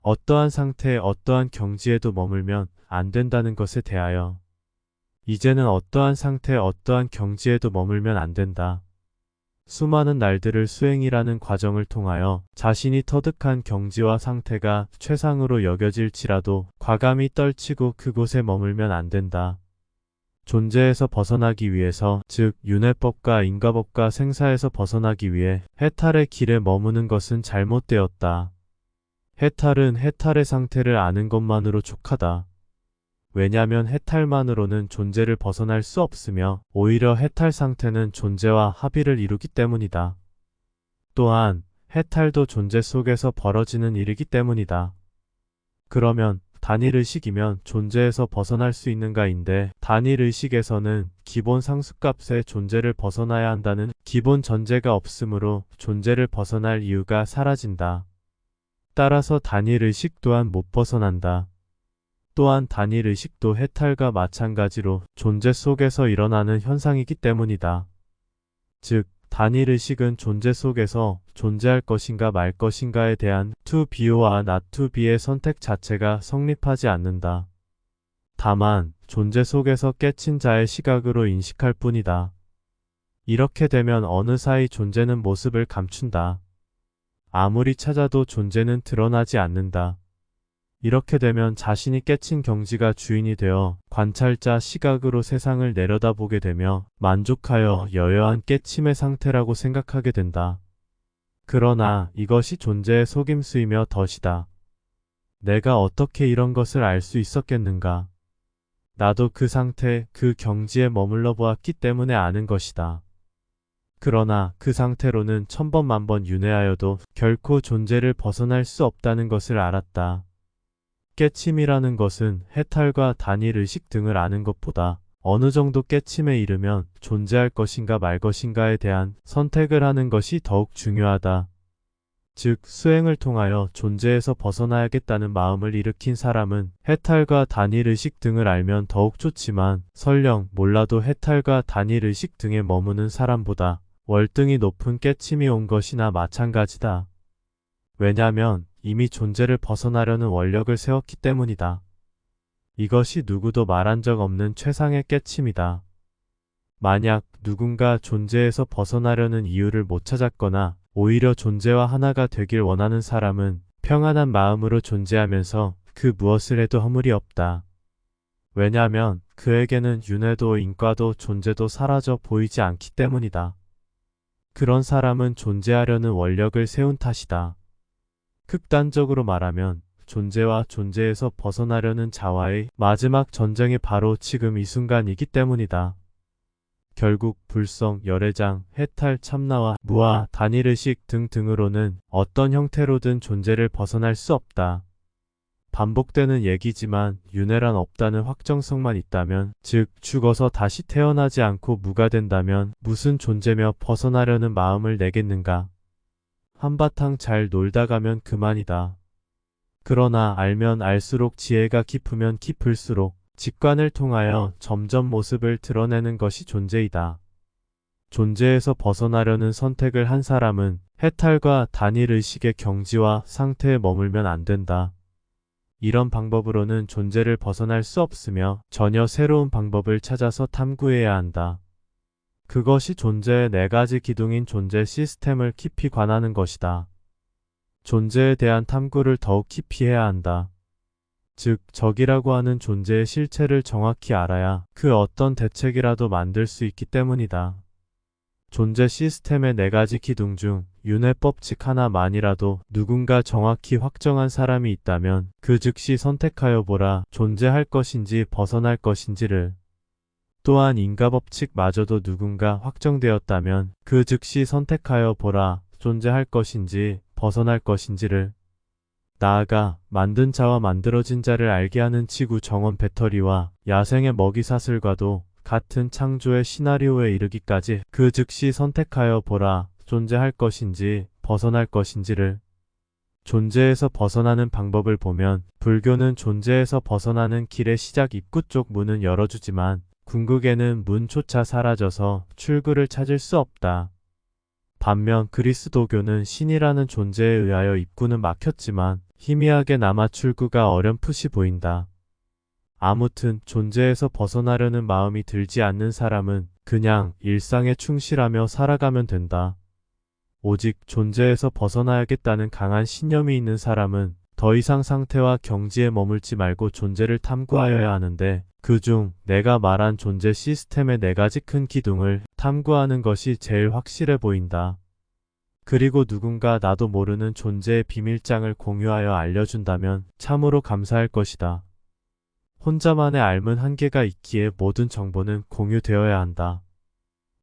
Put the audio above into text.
어떠한 상태, 어떠한 경지에도 머물면 안 된다는 것에 대하여 이제는 어떠한 상태, 어떠한 경지에도 머물면 안 된다. 수많은 날들을 수행이라는 과정을 통하여 자신이 터득한 경지와 상태가 최상으로 여겨질지라도 과감히 떨치고 그곳에 머물면 안 된다. 존재에서 벗어나기 위해서, 즉 윤회법과 인과법과 생사에서 벗어나기 위해 해탈의 길에 머무는 것은 잘못되었다. 해탈은 해탈의 상태를 아는 것만으로 족하다. 왜냐하면 해탈만으로는 존재를 벗어날 수 없으며 오히려 해탈 상태는 존재와 합의를 이루기 때문이다. 또한 해탈도 존재 속에서 벌어지는 일이기 때문이다. 그러면 단일의식이면 존재에서 벗어날 수 있는가인데, 단일의식에서는 기본 상수값의 존재를 벗어나야 한다는 기본 전제가 없으므로 존재를 벗어날 이유가 사라진다. 따라서 단일의식 또한 못 벗어난다. 또한 단일의식도 해탈과 마찬가지로 존재 속에서 일어나는 현상이기 때문이다. 즉, 단일의식은 존재 속에서 존재할 것인가 말 것인가에 대한 to be와 not to be의 선택 자체가 성립하지 않는다. 다만 존재 속에서 깨친 자의 시각으로 인식할 뿐이다. 이렇게 되면 어느 사이 존재는 모습을 감춘다. 아무리 찾아도 존재는 드러나지 않는다. 이렇게 되면 자신이 깨친 경지가 주인이 되어 관찰자 시각으로 세상을 내려다보게 되며 만족하여 여여한 깨침의 상태라고 생각하게 된다. 그러나 이것이 존재의 속임수이며 덫이다. 내가 어떻게 이런 것을 알 수 있었겠는가? 나도 그 상태, 그 경지에 머물러 보았기 때문에 아는 것이다. 그러나 그 상태로는 천번 만번 윤회하여도 결코 존재를 벗어날 수 없다는 것을 알았다. 깨침이라는 것은 해탈과 단일의식 등을 아는 것보다 어느 정도 깨침에 이르면 존재할 것인가 말 것인가에 대한 선택을 하는 것이 더욱 중요하다. 즉, 수행을 통하여 존재에서 벗어나야겠다는 마음을 일으킨 사람은 해탈과 단일의식 등을 알면 더욱 좋지만, 설령 몰라도 해탈과 단일의식 등에 머무는 사람보다 월등히 높은 깨침이 온 것이나 마찬가지다. 왜냐하면 이미 존재를 벗어나려는 원력을 세웠기 때문이다. 이것이 누구도 말한 적 없는 최상의 깨침이다. 만약 누군가 존재에서 벗어나려는 이유를 못 찾았거나 오히려 존재와 하나가 되길 원하는 사람은 평안한 마음으로 존재하면서 그 무엇을 해도 허물이 없다. 왜냐하면 그에게는 윤회도 인과도 존재도 사라져 보이지 않기 때문이다. 그런 사람은 존재하려는 원력을 세운 탓이다. 극단적으로 말하면 존재와 존재에서 벗어나려는 자와의 마지막 전쟁이 바로 지금 이 순간이기 때문이다. 결국 불성, 열애장, 해탈, 참나와 무아, 단일의식 등등으로는 어떤 형태로든 존재를 벗어날 수 없다. 반복되는 얘기지만 윤회란 없다는 확정성만 있다면, 즉 죽어서 다시 태어나지 않고 무가 된다면 무슨 존재며 벗어나려는 마음을 내겠는가? 한바탕 잘 놀다 가면 그만이다. 그러나 알면 알수록 지혜가 깊으면 깊을수록 직관을 통하여 점점 모습을 드러내는 것이 존재이다. 존재에서 벗어나려는 선택을 한 사람은 해탈과 단일의식의 경지와 상태에 머물면 안 된다. 이런 방법으로는 존재를 벗어날 수 없으며 전혀 새로운 방법을 찾아서 탐구해야 한다. 그것이 존재의 네 가지 기둥인 존재 시스템을 깊이 관하는 것이다. 존재에 대한 탐구를 더욱 깊이 해야 한다. 즉, 적이라고 하는 존재의 실체를 정확히 알아야 그 어떤 대책이라도 만들 수 있기 때문이다. 존재 시스템의 네 가지 기둥 중 윤회법칙 하나만이라도 누군가 정확히 확정한 사람이 있다면 그 즉시 선택하여 보라, 존재할 것인지 벗어날 것인지를. 또한 인과법칙마저도 누군가 확정되었다면 그 즉시 선택하여 보라, 존재할 것인지 벗어날 것인지를. 나아가 만든 자와 만들어진 자를 알게 하는 지구 정원 배터리와 야생의 먹이 사슬과도 같은 창조의 시나리오에 이르기까지 그 즉시 선택하여 보라, 존재할 것인지 벗어날 것인지를. 존재에서 벗어나는 방법을 보면 불교는 존재에서 벗어나는 길의 시작 입구 쪽 문은 열어주지만 궁극에는 문조차 사라져서 출구를 찾을 수 없다. 반면 그리스도교는 신이라는 존재에 의하여 입구는 막혔지만 희미하게나마 출구가 어렴풋이 보인다. 아무튼 존재에서 벗어나려는 마음이 들지 않는 사람은 그냥 일상에 충실하며 살아가면 된다. 오직 존재에서 벗어나야겠다는 강한 신념이 있는 사람은 더 이상 상태와 경지에 머물지 말고 존재를 탐구하여야 하는데, 그중 내가 말한 존재 시스템의 4가지 큰 기둥을 탐구하는 것이 제일 확실해 보인다. 그리고 누군가 나도 모르는 존재의 비밀장을 공유하여 알려준다면 참으로 감사할 것이다. 혼자만의 알문 한계가 있기에 모든 정보는 공유되어야 한다.